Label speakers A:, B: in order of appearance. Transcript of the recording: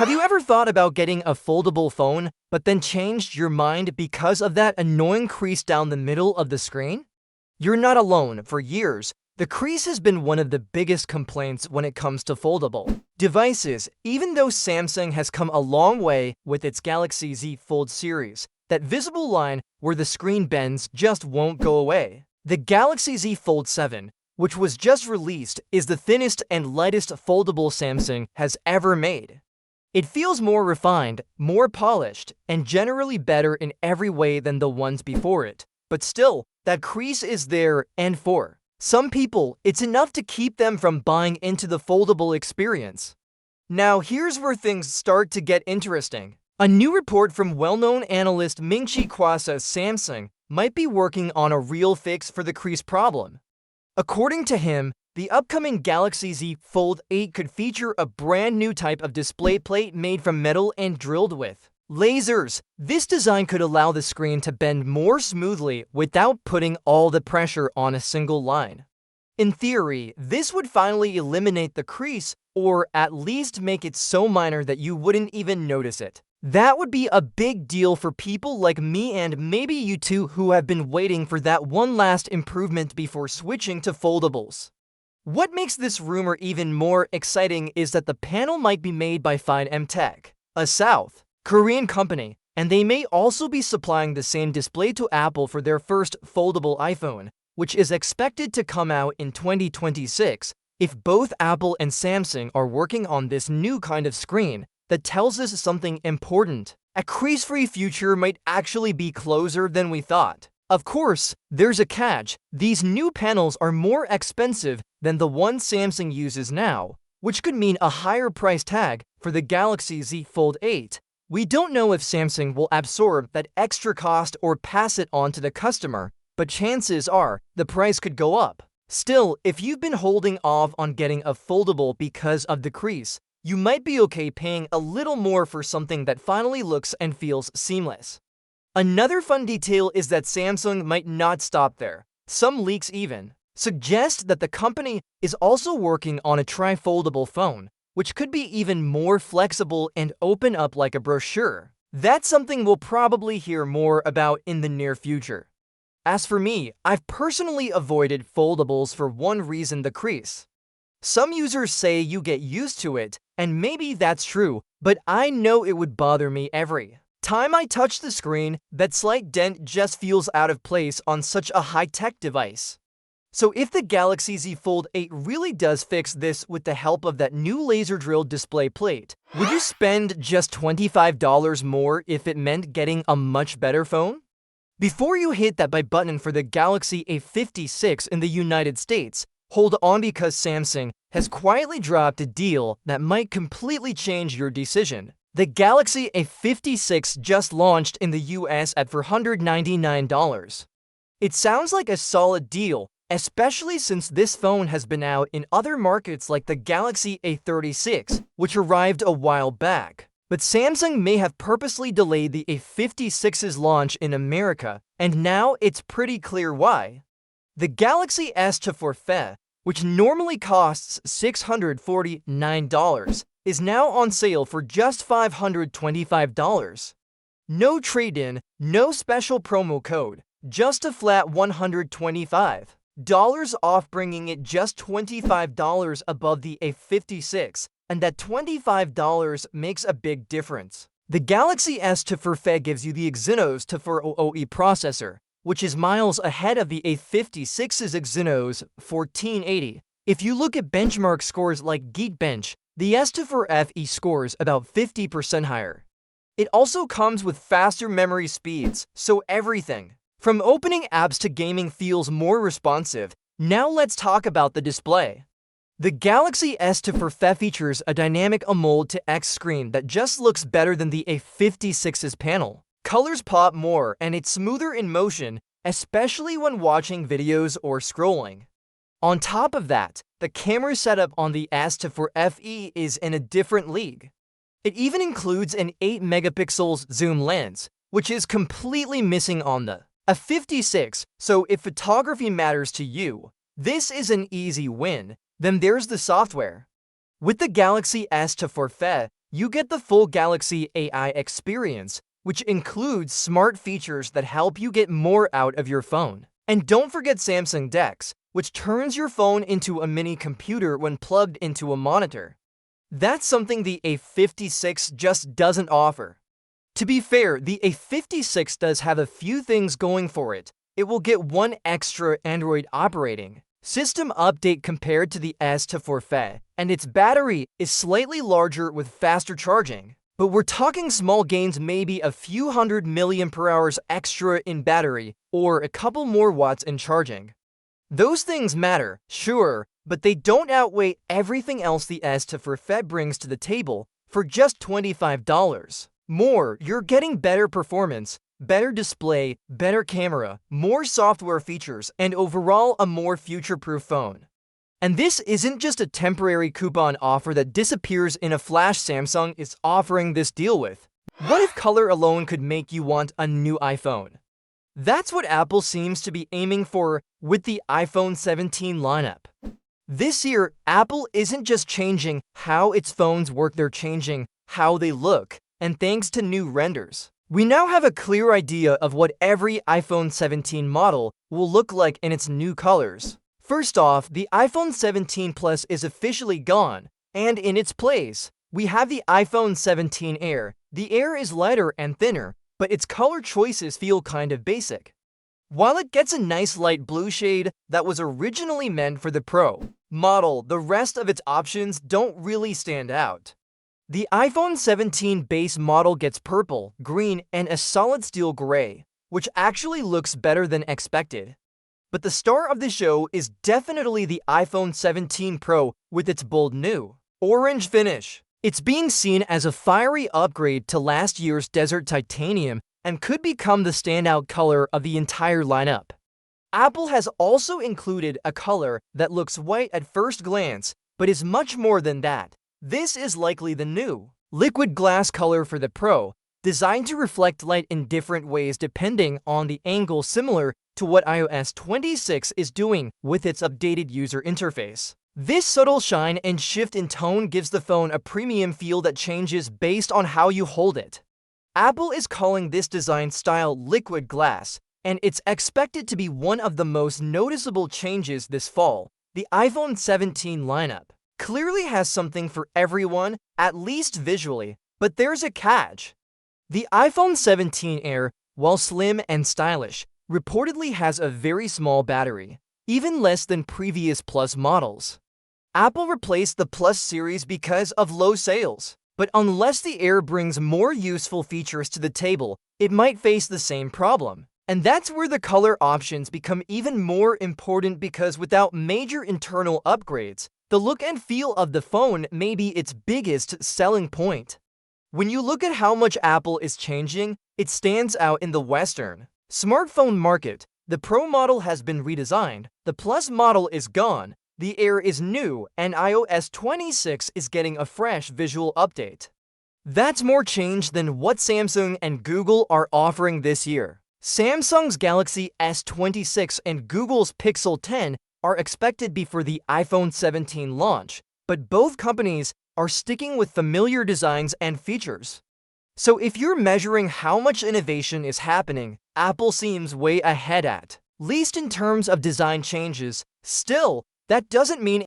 A: Have you ever thought about getting a foldable phone, but then changed your mind because of that annoying crease down the middle of the screen? You're not alone. For years, the crease has been one of the biggest complaints when it comes to foldable devices, even though Samsung has come a long way with its Galaxy Z Fold series. That visible line where the screen bends just won't go away. The Galaxy Z Fold 7, which was just released, is the thinnest and lightest foldable Samsung has ever made. It feels more refined, more polished, and generally better in every way than the ones before it. But still, that crease is there, and for some people, it's enough to keep them from buying into the foldable experience. Now, here's where things start to get interesting. A new report from well-known analyst Ming-Chi says Samsung might be working on a real fix for the crease problem. According to him, the upcoming Galaxy Z Fold 8 could feature a brand new type of display plate made from metal and drilled with lasers. This design could allow the screen to bend more smoothly without putting all the pressure on a single line. In theory, this would finally eliminate the crease, or at least make it so minor that you wouldn't even notice it. That would be a big deal for people like me and maybe you too who have been waiting for that one last improvement before switching to foldables. What makes this rumor even more exciting is that the panel might be made by Fine Tech, a South Korean company, and they may also be supplying the same display to Apple for their first foldable iPhone, which is expected to come out in 2026. If both Apple and Samsung are working on this new kind of screen, that tells us something important. A crease-free future might actually be closer than we thought. Of course, there's a catch. These new panels are more expensive than the one Samsung uses now, which could mean a higher price tag for the Galaxy Z Fold 8. We don't know if Samsung will absorb that extra cost or pass it on to the customer, but chances are the price could go up. Still, if you've been holding off on getting a foldable because of the crease, you might be okay paying a little more for something that finally looks and feels seamless. Another fun detail is that Samsung might not stop there. Some leaks even suggest that the company is also working on a tri-foldable phone, which could be even more flexible and open up like a brochure. That's something we'll probably hear more about in the near future. As for me, I've personally avoided foldables for one reason: the crease. Some users say you get used to it, and maybe that's true, but I know it would bother me every time I touch the screen. That slight dent just feels out of place on such a high-tech device. So if the Galaxy Z Fold 8 really does fix this with the help of that new laser-drilled display plate, would you spend just $25 more if it meant getting a much better phone? Before you hit that buy button for the Galaxy A56 in the United States, hold on, because Samsung has quietly dropped a deal that might completely change your decision. The Galaxy A56 just launched in the US at $499. It sounds like a solid deal, especially since this phone has been out in other markets like the Galaxy A36, which arrived a while back. But Samsung may have purposely delayed the A56's launch in America, and now it's pretty clear why. The Galaxy S4, which normally costs $649, is now on sale for just $525. No trade-in, no special promo code, just a flat $125 off, bringing it just $25 above the A56, and that $25 makes a big difference. The Galaxy S4 gives you the Exynos 400E processor, which is miles ahead of the A56's Exynos 1480. If you look at benchmark scores like Geekbench, the S4 scores about 50% higher. It also comes with faster memory speeds, so everything from opening apps to gaming feels more responsive. Now let's talk about the display. The Galaxy S4 features a dynamic AMOLED to X screen that just looks better than the A56's panel. Colors pop more, and it's smoother in motion, especially when watching videos or scrolling. On top of that, the camera setup on the S4 is in a different league. It even includes an 8-megapixel zoom lens, which is completely missing on the A56, so if photography matters to you, this is an easy win. Then there's the software. With the Galaxy S4, You get the full Galaxy AI experience, which includes smart features that help you get more out of your phone. And don't forget Samsung DeX, which turns your phone into a mini computer when plugged into a monitor. That's something the A56 just doesn't offer. To be fair, the A56 does have a few things going for it. It will get one extra Android operating system update compared to the S24 and its battery is slightly larger with faster charging. But we're talking small gains, maybe a few hundred mAh extra in battery or a couple more watts in charging. Those things matter, sure, but they don't outweigh everything else the S24 brings to the table for just $25 more. You're getting better performance, better display, better camera, more software features, and overall a more future-proof phone. And this isn't just a temporary coupon offer that disappears in a flash. Samsung is offering this deal with. What if color alone could make you want a new iPhone? That's what Apple seems to be aiming for with the iPhone 17 lineup. This year, Apple isn't just changing how its phones work, they're changing how they look, and thanks to new renders. We now have a clear idea of what every iPhone 17 model will look like in its new colors. First off, the iPhone 17 Plus is officially gone, and in its place, we have the iPhone 17 Air. The Air is lighter and thinner, but its color choices feel kind of basic. While it gets a nice light blue shade that was originally meant for the Pro model, the rest of its options don't really stand out. The iPhone 17 base model gets purple, green, and a solid steel gray, which actually looks better than expected. But the star of the show is definitely the iPhone 17 Pro with its bold new orange finish. It's being seen as a fiery upgrade to last year's Desert Titanium and could become the standout color of the entire lineup. Apple has also included a color that looks white at first glance, but is much more than that. This is likely the new liquid glass color for the Pro, designed to reflect light in different ways depending on the angle, similar to what iOS 26 is doing with its updated user interface. This subtle shine and shift in tone gives the phone a premium feel that changes based on how you hold it. Apple is calling this design style liquid glass, and it's expected to be one of the most noticeable changes this fall. The iPhone 17 lineup clearly has something for everyone, at least visually, but there's a catch. The iPhone 17 Air, while slim and stylish, reportedly has a very small battery, even less than previous Plus models. Apple replaced the Plus series because of low sales, but unless the Air brings more useful features to the table, it might face the same problem. And that's where the color options become even more important, because without major internal upgrades, the look and feel of the phone may be its biggest selling point. When you look at how much Apple is changing, it stands out in the Western smartphone market. The Pro model has been redesigned, the Plus model is gone, the Air is new, and iOS 26 is getting a fresh visual update. That's more change than what Samsung and Google are offering this year. Samsung's Galaxy S26 and Google's Pixel 10 are expected before the iPhone 17 launch, but both companies are sticking with familiar designs and features. So if you're measuring how much innovation is happening, Apple seems way ahead at least in terms of design changes. Still, that doesn't mean